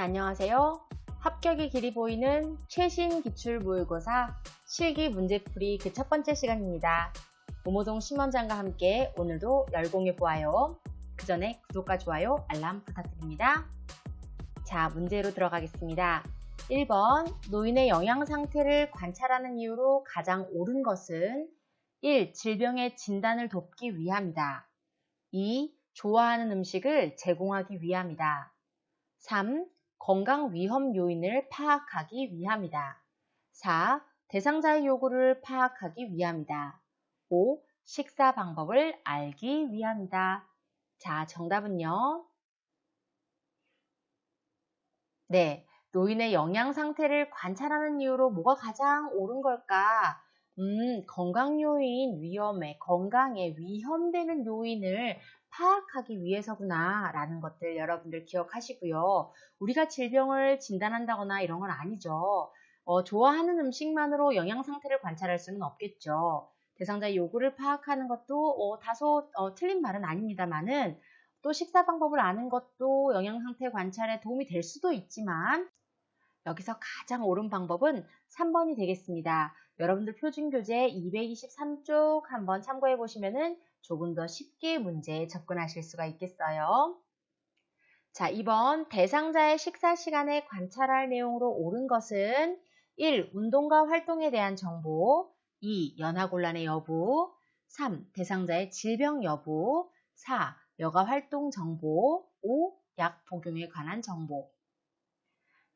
안녕하세요. 합격의 길이 보이는 최신 기출 모의고사 실기 문제풀이 그 첫 번째 시간입니다. 오모동 심원장과 함께 오늘도 열공해 보아요. 그 전에 구독과 좋아요, 알람 부탁드립니다. 자, 문제로 들어가겠습니다. 1번, 노인의 영양 상태를 관찰하는 이유로 가장 옳은 것은 1. 질병의 진단을 돕기 위함이다. 2. 좋아하는 음식을 제공하기 위함이다. 3. 건강 위험 요인을 파악하기 위함이다. 4. 대상자의 요구를 파악하기 위함이다. 5. 식사 방법을 알기 위함이다. 자, 정답은요? 네, 노인의 영양 상태를 관찰하는 이유로 뭐가 가장 옳은 걸까? 건강 요인, 건강에 위험되는 요인을 파악하기 위해서구나 라는 것들 여러분들 기억하시고요. 우리가 질병을 진단한다거나 이런 건 아니죠. 좋아하는 음식만으로 영양 상태를 관찰할 수는 없겠죠. 대상자의 요구를 파악하는 것도 다소 틀린 말은 아닙니다만은 또 식사 방법을 아는 것도 영양 상태 관찰에 도움이 될 수도 있지만 여기서 가장 옳은 방법은 3번이 되겠습니다. 여러분들 표준교재 223쪽 한번 참고해 보시면은 조금 더 쉽게 문제에 접근하실 수가 있겠어요. 자, 2번 대상자의 식사 시간에 관찰할 내용으로 옳은 것은 1. 운동과 활동에 대한 정보, 2. 연하곤란의 여부, 3. 대상자의 질병 여부, 4. 여가 활동 정보, 5. 약 복용에 관한 정보.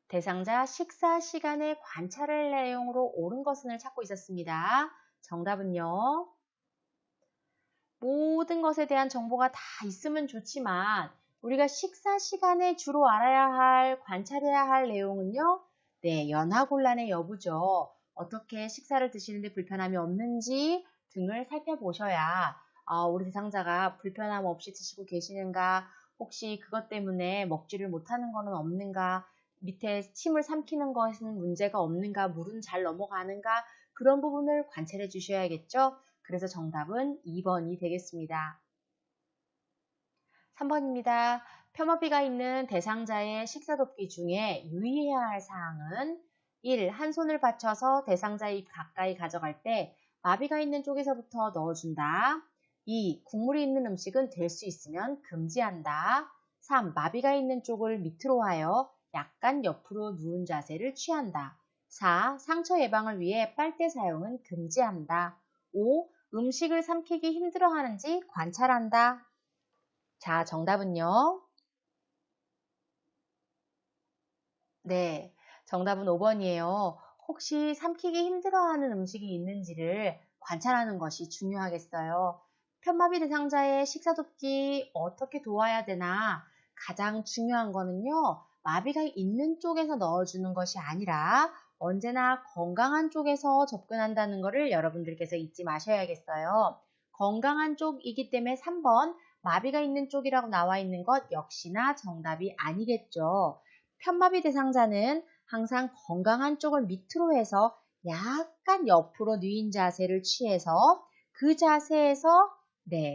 대상자 식사 시간에 관찰할 내용으로 옳은 것을 찾고 있었습니다. 정답은요. 모든 것에 대한 정보가 다 있으면 좋지만 우리가 식사 시간에 주로 알아야 할, 관찰해야 할 내용은요. 네, 연하곤란의 여부죠. 어떻게 식사를 드시는데 불편함이 없는지 등을 살펴보셔야 우리 대상자가 불편함 없이 드시고 계시는가, 혹시 그것 때문에 먹지를 못하는 것은 없는가, 밑에 침을 삼키는 것은 문제가 없는가, 물은 잘 넘어가는가, 그런 부분을 관찰해 주셔야겠죠. 그래서 정답은 2번이 되겠습니다. 3번입니다. 편마비가 있는 대상자의 식사 돕기 중에 유의해야 할 사항은 1. 한 손을 받쳐서 대상자 입 가까이 가져갈 때 마비가 있는 쪽에서부터 넣어준다. 2. 국물이 있는 음식은 될 수 있으면 금지한다. 3. 마비가 있는 쪽을 밑으로 하여 약간 옆으로 누운 자세를 취한다. 4. 상처 예방을 위해 빨대 사용은 금지한다. 5. 음식을 삼키기 힘들어하는지 관찰한다. 자, 정답은요? 네, 정답은 5번이에요. 혹시 삼키기 힘들어하는 음식이 있는지를 관찰하는 것이 중요하겠어요. 편마비 대상자의 식사 돕기 어떻게 도와야 되나? 가장 중요한 거는요, 마비가 있는 쪽에서 넣어주는 것이 아니라 언제나 건강한 쪽에서 접근한다는 것을 여러분들께서 잊지 마셔야겠어요. 건강한 쪽이기 때문에 3번 마비가 있는 쪽이라고 나와 있는 것 역시나 정답이 아니겠죠. 편마비 대상자는 항상 건강한 쪽을 밑으로 해서 약간 옆으로 누인 자세를 취해서 그 자세에서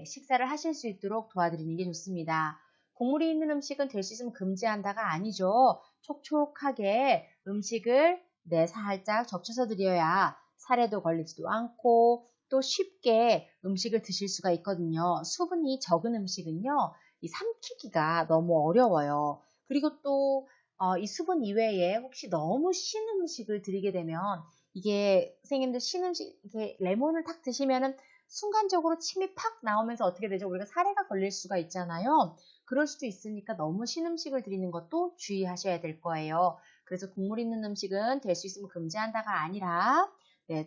식사를 하실 수 있도록 도와드리는 게 좋습니다. 국물이 있는 음식은 될 수 있으면 금지한다가 아니죠. 촉촉하게 음식을 살짝 적셔서 드려야 살에도 걸리지도 않고 또 쉽게 음식을 드실 수가 있거든요. 수분이 적은 음식은요, 이 삼키기가 너무 어려워요. 그리고 또 이 수분 이외에 혹시 너무 신 음식을 드리게 되면 이게 선생님들 신 음식, 이렇게 레몬을 탁 드시면은 순간적으로 침이 팍 나오면서 어떻게 되죠? 우리가 사례가 걸릴 수가 있잖아요. 그럴 수도 있으니까 너무 신 음식을 드리는 것도 주의하셔야 될 거예요. 그래서 국물 있는 음식은 될 수 있으면 금지한다가 아니라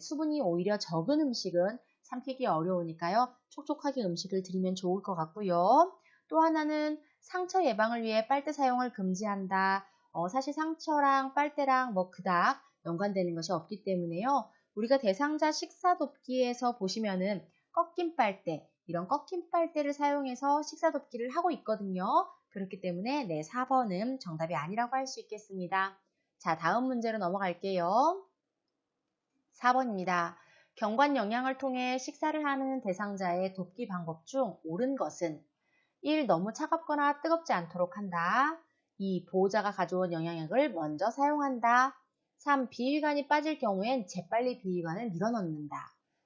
수분이 오히려 적은 음식은 삼키기 어려우니까요. 촉촉하게 음식을 드리면 좋을 것 같고요. 또 하나는 상처 예방을 위해 빨대 사용을 금지한다. 사실 상처랑 빨대랑 그닥 연관되는 것이 없기 때문에요. 우리가 대상자 식사 돕기에서 보시면은 꺾인 빨대, 이런 꺾인 빨대를 사용해서 식사 돕기를 하고 있거든요. 그렇기 때문에 4번은 정답이 아니라고 할 수 있겠습니다. 자, 다음 문제로 넘어갈게요. 4번입니다. 경관 영양을 통해 식사를 하는 대상자의 돕기 방법 중 옳은 것은 1. 너무 차갑거나 뜨겁지 않도록 한다. 2. 보호자가 가져온 영양액을 먼저 사용한다. 3. 비위관이 빠질 경우엔 재빨리 비위관을 밀어넣는다.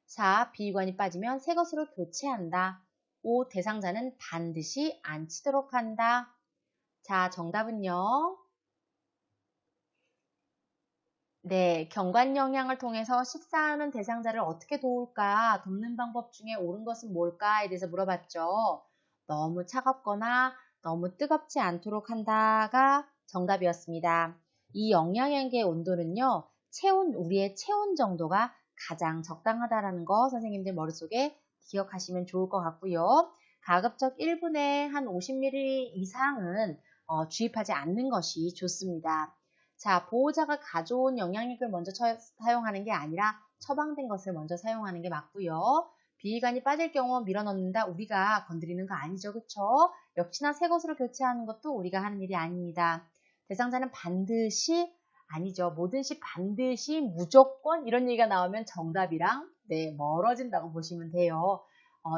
4. 비위관이 빠지면 새 것으로 교체한다. 5. 대상자는 반드시 안 치도록 한다. 자, 정답은요. 네, 경관 영양을 통해서 식사하는 대상자를 어떻게 도울까? 돕는 방법 중에 옳은 것은 뭘까에 대해서 물어봤죠. 너무 차갑거나 너무 뜨겁지 않도록 한다가 정답이었습니다. 이 영양액의 온도는요, 우리의 체온 정도가 가장 적당하다라는 거 선생님들 머릿속에 기억하시면 좋을 것 같고요. 가급적 1분에 한 50ml 이상은 주입하지 않는 것이 좋습니다. 자, 보호자가 가져온 영양액을 먼저 사용하는 게 아니라 처방된 것을 먼저 사용하는 게 맞고요. 비위관이 빠질 경우 밀어넣는다. 우리가 건드리는 거 아니죠. 그쵸? 역시나 새 것으로 교체하는 것도 우리가 하는 일이 아닙니다. 대상자는 반드시, 아니죠. 뭐든지 반드시, 무조건 이런 얘기가 나오면 정답이랑 멀어진다고 보시면 돼요.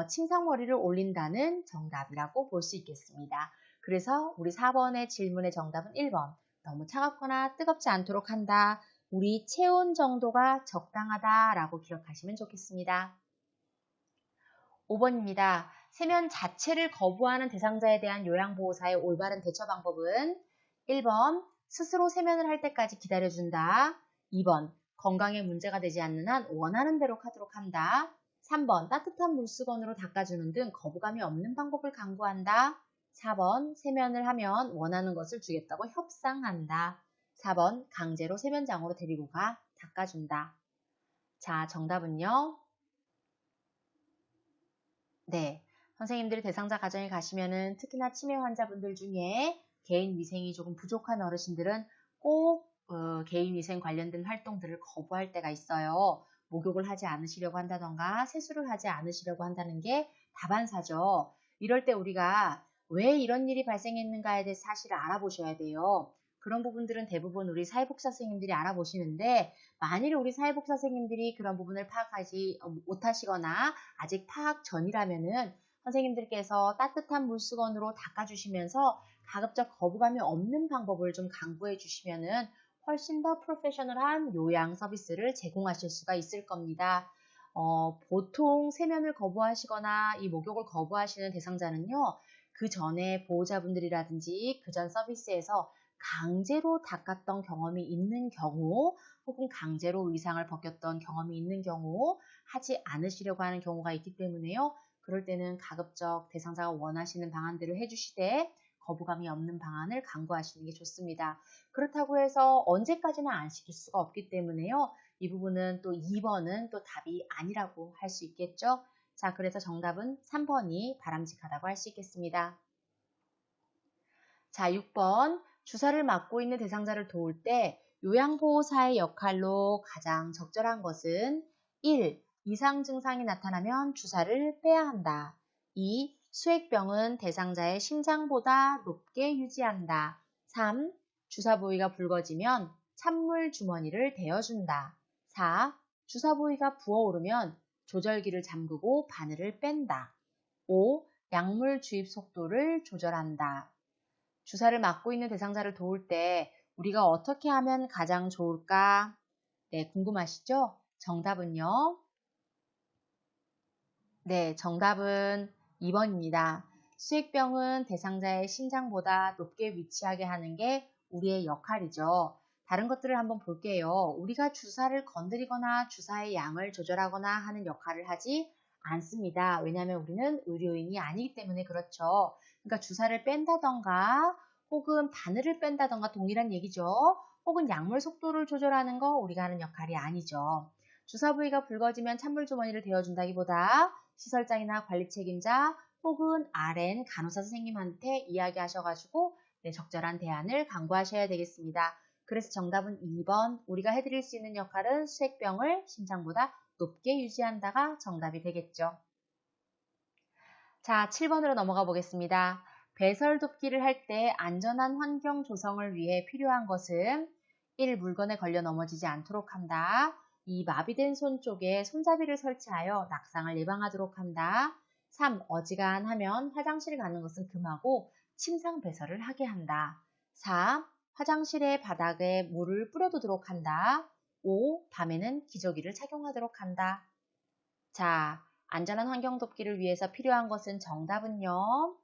침상머리를 올린다는 정답이라고 볼 수 있겠습니다. 그래서 우리 4번의 질문의 정답은 1번. 너무 차갑거나 뜨겁지 않도록 한다. 우리 체온 정도가 적당하다라고 기억하시면 좋겠습니다. 5번입니다. 세면 자체를 거부하는 대상자에 대한 요양보호사의 올바른 대처 방법은 1번 스스로 세면을 할 때까지 기다려준다. 2번 건강에 문제가 되지 않는 한 원하는 대로 하도록 한다. 3번 따뜻한 물수건으로 닦아주는 등 거부감이 없는 방법을 강구한다. 4번 세면을 하면 원하는 것을 주겠다고 협상한다. 4번 강제로 세면장으로 데리고 가 닦아준다. 자, 정답은요. 네, 선생님들이 대상자 가정에 가시면은 특히나 치매 환자분들 중에 개인 위생이 조금 부족한 어르신들은 꼭 개인 위생 관련된 활동들을 거부할 때가 있어요. 목욕을 하지 않으시려고 한다던가 세수를 하지 않으시려고 한다는 게 다반사죠. 이럴 때 우리가 왜 이런 일이 발생했는가에 대해서 사실을 알아보셔야 돼요. 그런 부분들은 대부분 우리 사회복지사 선생님들이 알아보시는데 만일 우리 사회복지사 선생님들이 그런 부분을 파악하지 못하시거나 아직 파악 전이라면은 선생님들께서 따뜻한 물수건으로 닦아주시면서 가급적 거부감이 없는 방법을 좀 강구해 주시면은 훨씬 더 프로페셔널한 요양 서비스를 제공하실 수가 있을 겁니다. 보통 세면을 거부하시거나 이 목욕을 거부하시는 대상자는요, 그 전에 보호자분들이라든지 그 전 서비스에서 강제로 닦았던 경험이 있는 경우 혹은 강제로 의상을 벗겼던 경험이 있는 경우 하지 않으시려고 하는 경우가 있기 때문에요. 그럴 때는 가급적 대상자가 원하시는 방안들을 해주시되 거부감이 없는 방안을 강구하시는 게 좋습니다. 그렇다고 해서 언제까지나 안 시킬 수가 없기 때문에요. 이 부분은 또 2번은 또 답이 아니라고 할 수 있겠죠. 자, 그래서 정답은 3번이 바람직하다고 할 수 있겠습니다. 자, 6번. 주사를 맞고 있는 대상자를 도울 때 요양보호사의 역할로 가장 적절한 것은 1. 이상 증상이 나타나면 주사를 빼야 한다. 2. 수액병은 대상자의 심장보다 높게 유지한다. 3. 주사 부위가 붉어지면 찬물 주머니를 대어준다. 4. 주사 부위가 부어오르면 조절기를 잠그고 바늘을 뺀다. 5. 약물 주입 속도를 조절한다. 주사를 맞고 있는 대상자를 도울 때 우리가 어떻게 하면 가장 좋을까? 네, 궁금하시죠? 정답은요? 네, 정답은 2번입니다. 수액병은 대상자의 심장보다 높게 위치하게 하는 게 우리의 역할이죠. 다른 것들을 한번 볼게요. 우리가 주사를 건드리거나 주사의 양을 조절하거나 하는 역할을 하지 않습니다. 왜냐하면 우리는 의료인이 아니기 때문에 그렇죠. 그러니까 주사를 뺀다던가 혹은 바늘을 뺀다던가 동일한 얘기죠. 혹은 약물 속도를 조절하는 거 우리가 하는 역할이 아니죠. 주사 부위가 붉어지면 찬물 주머니를 대어준다기보다 시설장이나 관리 책임자 혹은 RN 간호사 선생님한테 이야기하셔가지고 적절한 대안을 강구하셔야 되겠습니다. 그래서 정답은 2번. 우리가 해드릴 수 있는 역할은 수액병을 심장보다 높게 유지한다가 정답이 되겠죠. 자, 7번으로 넘어가 보겠습니다. 배설 돕기를 할 때 안전한 환경 조성을 위해 필요한 것은 1. 물건에 걸려 넘어지지 않도록 한다. 2. 마비된 손 쪽에 손잡이를 설치하여 낙상을 예방하도록 한다. 3. 어지간하면 화장실 가는 것은 금하고 침상 배설을 하게 한다. 4. 화장실의 바닥에 물을 뿌려두도록 한다. 5. 밤에는 기저귀를 착용하도록 한다. 자, 안전한 환경 돕기를 위해서 필요한 것은 정답은요.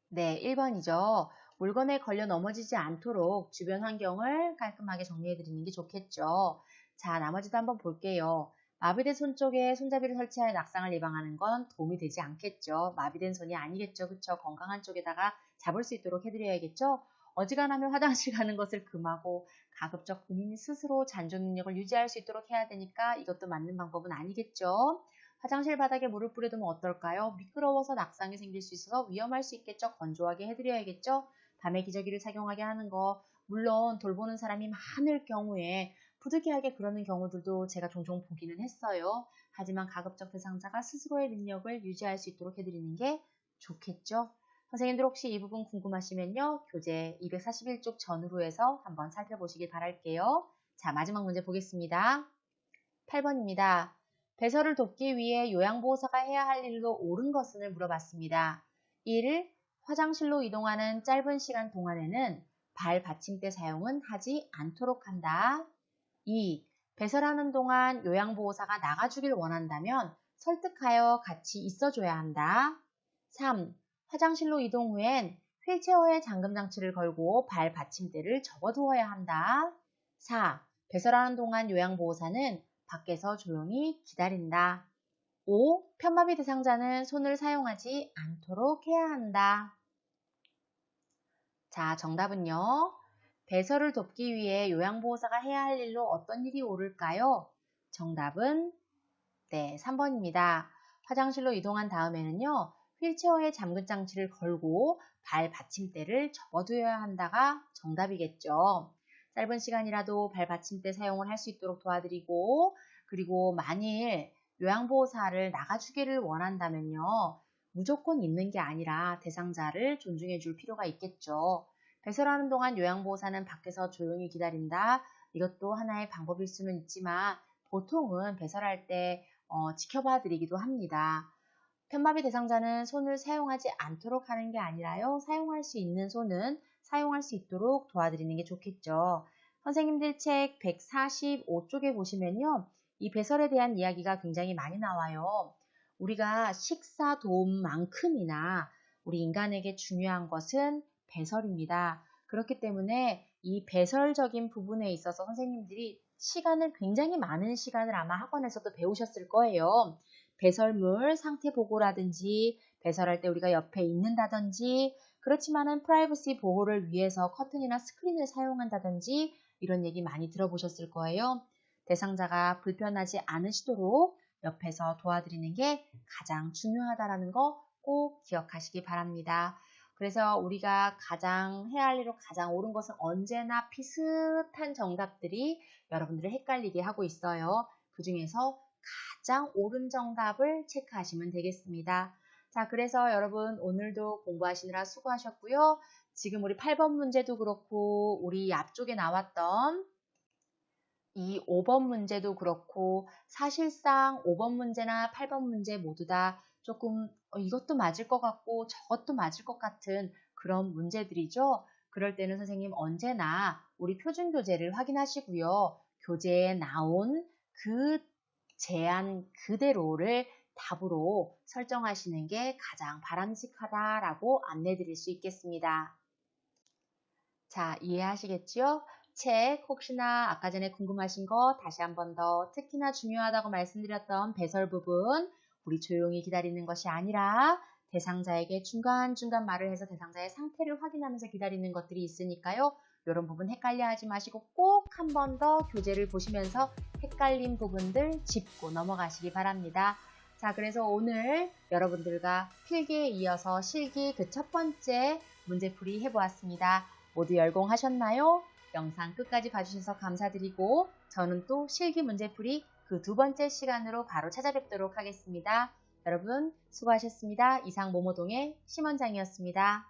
네, 1번이죠. 물건에 걸려 넘어지지 않도록 주변 환경을 깔끔하게 정리해드리는 게 좋겠죠. 자, 나머지도 한번 볼게요. 마비된 손 쪽에 손잡이를 설치하여 낙상을 예방하는 건 도움이 되지 않겠죠. 마비된 손이 아니겠죠. 그쵸? 건강한 쪽에다가 잡을 수 있도록 해드려야겠죠. 어지간하면 화장실 가는 것을 금하고 가급적 본인이 스스로 잔존 능력을 유지할 수 있도록 해야 되니까 이것도 맞는 방법은 아니겠죠. 화장실 바닥에 물을 뿌려두면 어떨까요? 미끄러워서 낙상이 생길 수 있어서 위험할 수 있겠죠. 건조하게 해드려야겠죠. 밤에 기저귀를 착용하게 하는 거, 물론 돌보는 사람이 많을 경우에 부득이하게 그러는 경우들도 제가 종종 보기는 했어요. 하지만 가급적 대상자가 스스로의 능력을 유지할 수 있도록 해드리는 게 좋겠죠. 선생님들 혹시 이 부분 궁금하시면요. 교재 241쪽 전후로 해서 한번 살펴보시길 바랄게요. 자, 마지막 문제 보겠습니다. 8번입니다. 배설을 돕기 위해 요양보호사가 해야 할 일로 옳은 것은을 물어봤습니다. 1. 화장실로 이동하는 짧은 시간 동안에는 발 받침대 사용은 하지 않도록 한다. 2. 배설하는 동안 요양보호사가 나가주길 원한다면 설득하여 같이 있어줘야 한다. 3. 화장실로 이동 후엔 휠체어에 잠금 장치를 걸고 발 받침대를 접어두어야 한다. 4. 배설하는 동안 요양보호사는 밖에서 조용히 기다린다. 5. 편마비 대상자는 손을 사용하지 않도록 해야 한다. 자, 정답은요. 배설을 돕기 위해 요양보호사가 해야 할 일로 어떤 일이 옳을까요? 정답은 네, 3번입니다. 화장실로 이동한 다음에는요. 휠체어에 잠금 장치를 걸고 발 받침대를 접어두어야 한다가 정답이겠죠. 짧은 시간이라도 발 받침대 사용을 할 수 있도록 도와드리고 그리고 만일 요양보호사를 나가주기를 원한다면요. 무조건 있는 게 아니라 대상자를 존중해 줄 필요가 있겠죠. 배설하는 동안 요양보호사는 밖에서 조용히 기다린다. 이것도 하나의 방법일 수는 있지만 보통은 배설할 때 지켜봐 드리기도 합니다. 편마비 대상자는 손을 사용하지 않도록 하는 게 아니라요. 사용할 수 있는 손은 사용할 수 있도록 도와드리는 게 좋겠죠. 선생님들 책 145쪽에 보시면요. 이 배설에 대한 이야기가 굉장히 많이 나와요. 우리가 식사 도움만큼이나 우리 인간에게 중요한 것은 배설입니다. 그렇기 때문에 이 배설적인 부분에 있어서 선생님들이 시간을 굉장히 많은 시간을 아마 학원에서도 배우셨을 거예요. 배설물 상태 보고라든지 배설할 때 우리가 옆에 있는다든지 그렇지만은 프라이버시 보호를 위해서 커튼이나 스크린을 사용한다든지 이런 얘기 많이 들어보셨을 거예요. 대상자가 불편하지 않으시도록 옆에서 도와드리는 게 가장 중요하다는 거 꼭 기억하시기 바랍니다. 그래서 우리가 가장 해야 할 일로 가장 옳은 것은 언제나 비슷한 정답들이 여러분들을 헷갈리게 하고 있어요. 그 중에서 가장 옳은 정답을 체크하시면 되겠습니다. 자, 그래서 여러분 오늘도 공부하시느라 수고하셨고요. 지금 우리 8번 문제도 그렇고 우리 앞쪽에 나왔던 이 5번 문제도 그렇고 사실상 5번 문제나 8번 문제 모두 다 조금 이것도 맞을 것 같고 저것도 맞을 것 같은 그런 문제들이죠. 그럴 때는 선생님 언제나 우리 표준교재를 확인하시고요. 교재에 나온 그 제안 그대로를 답으로 설정하시는 게 가장 바람직하다라고 안내 드릴 수 있겠습니다. 자, 이해하시겠죠? 책 혹시나 아까 전에 궁금하신 거 다시 한 번 더 특히나 중요하다고 말씀드렸던 배설 부분 우리 조용히 기다리는 것이 아니라 대상자에게 중간중간 말을 해서 대상자의 상태를 확인하면서 기다리는 것들이 있으니까요. 이런 부분 헷갈려 하지 마시고 꼭 한 번 더 교재를 보시면서 헷갈린 부분들 짚고 넘어가시기 바랍니다. 자, 그래서 오늘 여러분들과 필기에 이어서 실기 그 첫 번째 문제풀이 해보았습니다. 모두 열공하셨나요? 영상 끝까지 봐주셔서 감사드리고 저는 또 실기 문제풀이 그 두 번째 시간으로 바로 찾아뵙도록 하겠습니다. 여러분 수고하셨습니다. 이상 모모동의 심원장이었습니다.